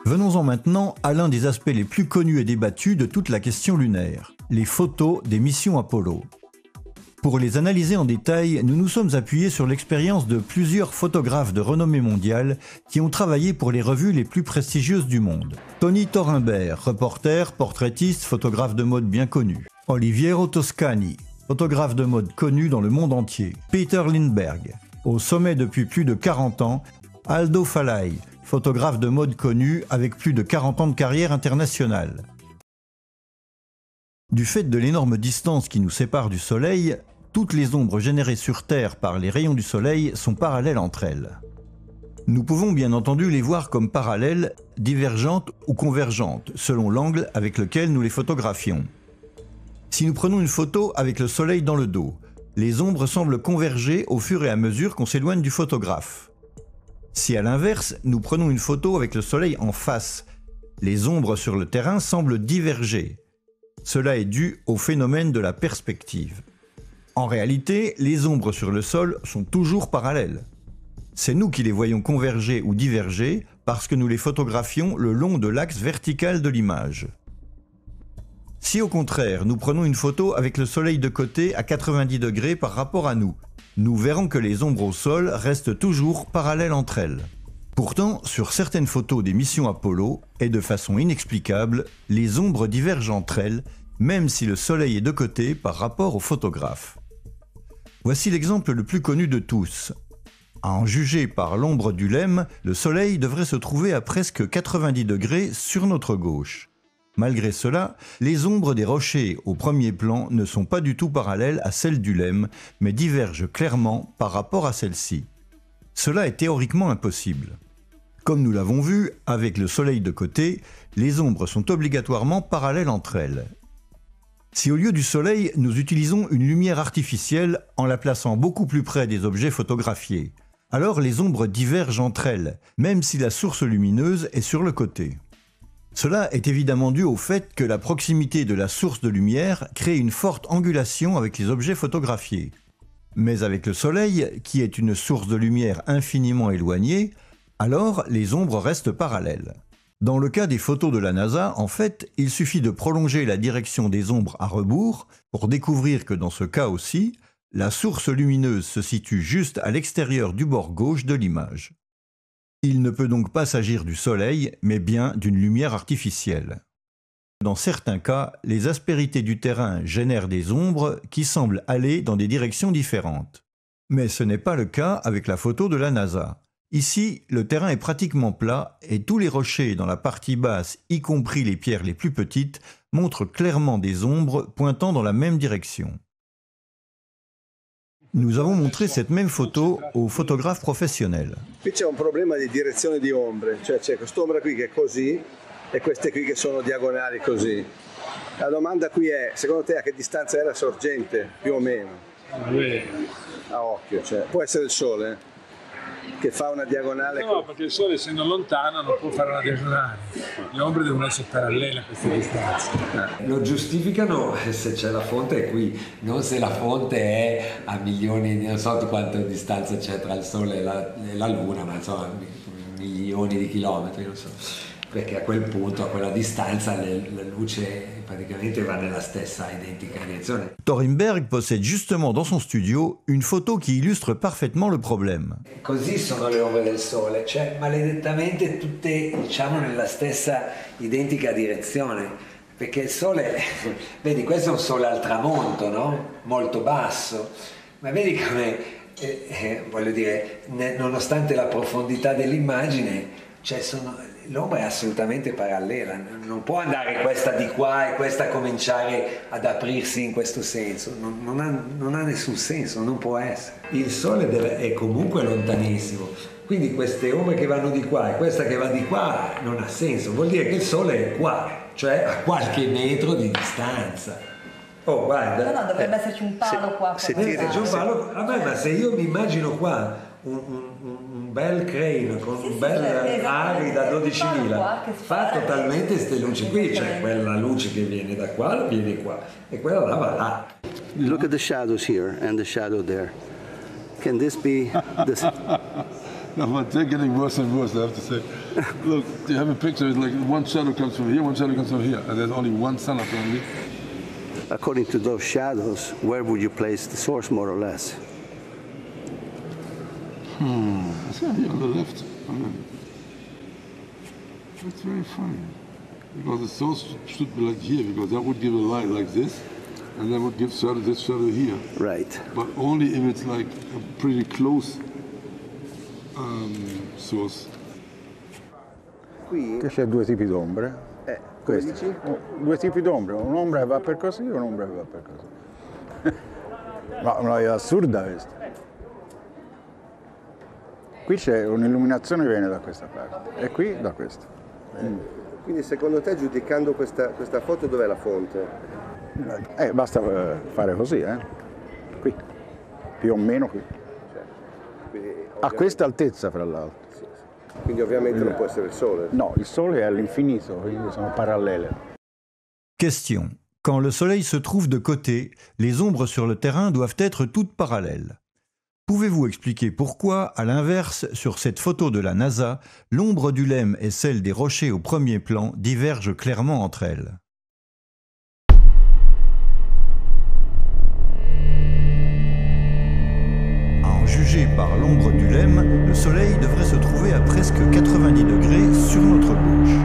Venons-en maintenant à l'un des aspects les plus connus et débattus de toute la question lunaire, les photos des missions Apollo. Pour les analyser en détail, nous nous sommes appuyés sur l'expérience de plusieurs photographes de renommée mondiale qui ont travaillé pour les revues les plus prestigieuses du monde. Tony Thorenberg, reporter, portraitiste, photographe de mode bien connu. Oliviero Toscani, photographe de mode connu dans le monde entier. Peter Lindbergh, au sommet depuis plus de 40 ans. Aldo Falai, photographe de mode connu avec plus de 40 ans de carrière internationale. Du fait de l'énorme distance qui nous sépare du Soleil, toutes les ombres générées sur Terre par les rayons du Soleil sont parallèles entre elles. Nous pouvons bien entendu les voir comme parallèles, divergentes ou convergentes, selon l'angle avec lequel nous les photographions. Si nous prenons une photo avec le Soleil dans le dos, les ombres semblent converger au fur et à mesure qu'on s'éloigne du photographe. Si à l'inverse, nous prenons une photo avec le Soleil en face, les ombres sur le terrain semblent diverger. Cela est dû au phénomène de la perspective. En réalité, les ombres sur le sol sont toujours parallèles. C'est nous qui les voyons converger ou diverger parce que nous les photographions le long de l'axe vertical de l'image. Si au contraire, nous prenons une photo avec le Soleil de côté à 90 degrés par rapport à nous, nous verrons que les ombres au sol restent toujours parallèles entre elles. Pourtant, sur certaines photos des missions Apollo, et de façon inexplicable, les ombres divergent entre elles, même si le Soleil est de côté par rapport au photographe. Voici l'exemple le plus connu de tous. À en juger par l'ombre du lemme, le Soleil devrait se trouver à presque 90 degrés sur notre gauche. Malgré cela, les ombres des rochers au premier plan ne sont pas du tout parallèles à celles du lemme, mais divergent clairement par rapport à celles-ci. Cela est théoriquement impossible. Comme nous l'avons vu, avec le Soleil de côté, les ombres sont obligatoirement parallèles entre elles. Si au lieu du Soleil, nous utilisons une lumière artificielle en la plaçant beaucoup plus près des objets photographiés, alors les ombres divergent entre elles, même si la source lumineuse est sur le côté. Cela est évidemment dû au fait que la proximité de la source de lumière crée une forte angulation avec les objets photographiés. Mais avec le Soleil, qui est une source de lumière infiniment éloignée, alors les ombres restent parallèles. Dans le cas des photos de la NASA, en fait, il suffit de prolonger la direction des ombres à rebours pour découvrir que dans ce cas aussi, la source lumineuse se situe juste à l'extérieur du bord gauche de l'image. Il ne peut donc pas s'agir du Soleil, mais bien d'une lumière artificielle. Dans certains cas, les aspérités du terrain génèrent des ombres qui semblent aller dans des directions différentes. Mais ce n'est pas le cas avec la photo de la NASA. Ici, le terrain est pratiquement plat et tous les rochers dans la partie basse, y compris les pierres les plus petites, montrent clairement des ombres pointant dans la même direction. Nous avons montré cette même photo aux photographes professionnels. Qui c'è un problema di direzione di ombre, cioè c'è quest'ombra qui che è così e queste qui che sono diagonali così. La domanda qui è, secondo te a che distanza è la sorgente, più o meno? A occhio, cioè, può essere il sole? Che fa una diagonale? No, perché il Sole essendo lontano non può fare una diagonale. Le ombre devono essere parallele a queste distanze. Lo giustificano se c'è la fonte è qui, non se la fonte è a milioni, non so quanta distanza c'è tra il Sole e la Luna, ma insomma milioni di chilometri, non so. Perché a quel punto, a quella distanza, la luce praticamente va nella stessa identica direzione. Thorenberg possède justement dans son studio une photo qui illustre parfaitement le problème. Così sono le ombre del Sole, cioè maledettamente tutte, diciamo, nella stessa identica direzione. Perché il Sole, vedi, questo è un Sole al tramonto, no? Molto basso, ma vedi come, voglio dire, nonostante la profondità dell'immagine, cioè l'ombra è assolutamente parallela, non può andare questa di qua e questa cominciare ad aprirsi in questo senso, non ha nessun senso, non può essere. Il Sole è comunque lontanissimo, quindi queste ombre che vanno di qua e questa che va di qua non ha senso, vuol dire che il Sole è qua, cioè a qualche metro di distanza. Oh, guarda. No, dovrebbe esserci un palo qua. Se tira giù un palo, vabbè, ma se io mi immagino qua un bel crane con un bel Ari da 12.000 fa totalmente queste luci qui, cioè quella luce che viene da qua viene qua e quella là va là. Look at the shadows here and the shadow there. Can this be this? No, but they're getting worse and worse, I have to say. Look, you have a picture, it's like one shadow comes from here, one shadow comes from here, and there's only one sun apparently. According to those shadows, where would you place the source more or less? It's here on the left. That's very funny. Because the source should be like here, because that would give a light like this, and that would give shadow, this shadow here. Right. But only if it's like a pretty close source. Qui? Che c'è due tipi d'ombre. Come Questi. dici? Due tipi d'ombre, un'ombra che va per così e un'ombra che va per così. Ma è assurda questa. Qui c'è un'illuminazione che viene da questa parte e qui da questa. Quindi secondo te, giudicando questa foto, dov'è la fonte? Basta fare così, qui, più o meno qui. Quindi, A questa altezza, fra l'altro. quindi ovviamente non può essere il Sole. No, il Sole è all'infinito, quindi sono parallele. Question. Quand le Soleil se trouve de côté, les ombres sur le terrain doivent être toutes parallèles. Pouvez-vous expliquer pourquoi, à l'inverse, sur cette photo de la NASA, l'ombre du LEM et celle des rochers au premier plan divergent clairement entre elles? À en juger par l'ombre du LEM, le Soleil devrait se trouver à presque 90 degrés sur notre gauche.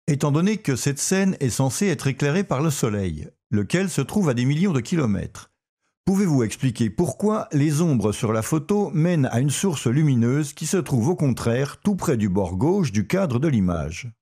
Étant donné que cette scène est censée être éclairée par le Soleil, lequel se trouve à des millions de kilomètres, pouvez-vous expliquer pourquoi les ombres sur la photo mènent à une source lumineuse qui se trouve au contraire tout près du bord gauche du cadre de l'image?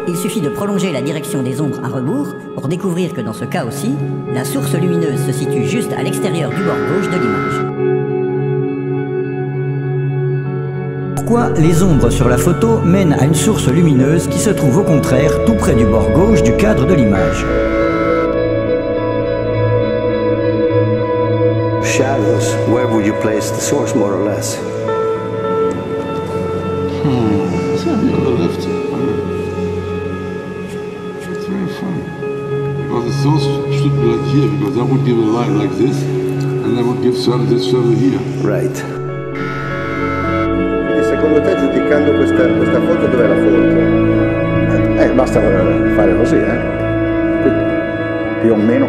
Il suffit de prolonger la direction des ombres à rebours pour découvrir que dans ce cas aussi, la source lumineuse se situe juste à l'extérieur du bord gauche de l'image. Pourquoi les ombres sur la photo mènent à une source lumineuse qui se trouve au contraire tout près du bord gauche du cadre de l'image? Shadows, where would you place the source more or less? It's on the left. That's very funny. sun should be like here, because that would give a light like this, and that would give this shadow here. Right. Quindi secondo te, giudicando questa foto, dov'è la fonte? Basta fare così, Qui, più o meno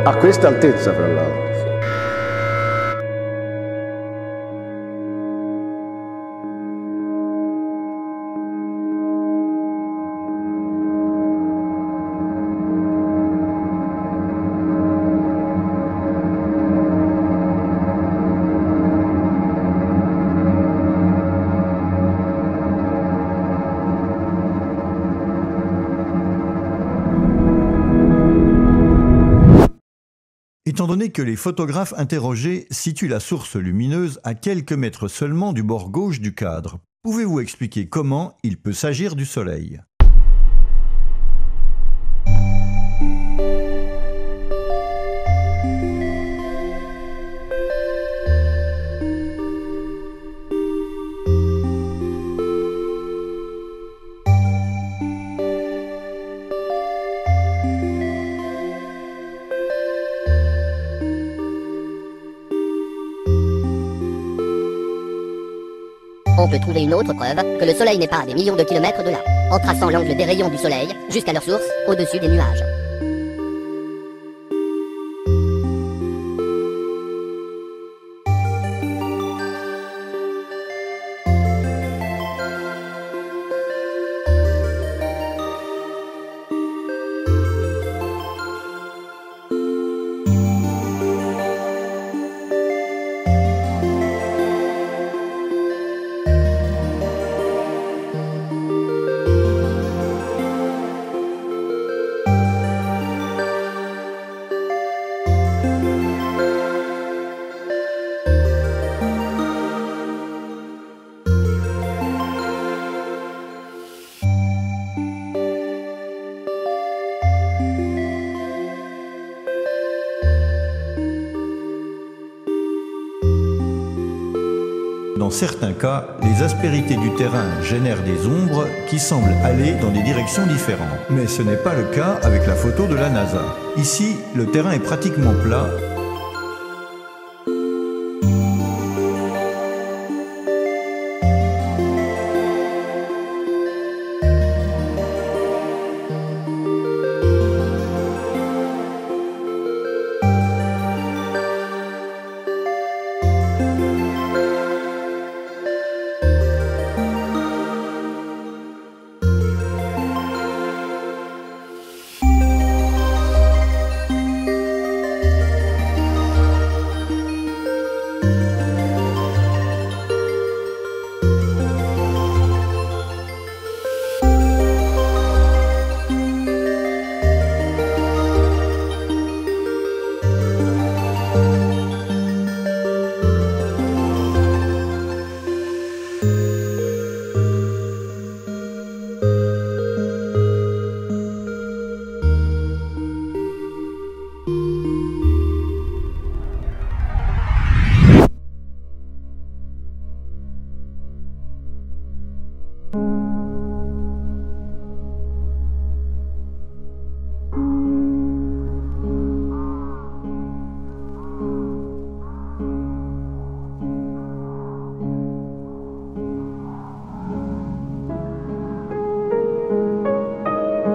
a questa altezza, fra l'altro. Étant donné que les photographes interrogés situent la source lumineuse à quelques mètres seulement du bord gauche du cadre, pouvez-vous expliquer comment il peut s'agir du Soleil ? On peut trouver une autre preuve que le Soleil n'est pas à des millions de kilomètres de là, en traçant l'angle des rayons du Soleil jusqu'à leur source, au-dessus des nuages. Dans certains cas, les aspérités du terrain génèrent des ombres qui semblent aller dans des directions différentes. Mais ce n'est pas le cas avec la photo de la NASA. Ici, le terrain est pratiquement plat.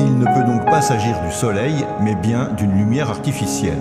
Il ne peut donc pas s'agir du Soleil, mais bien d'une lumière artificielle.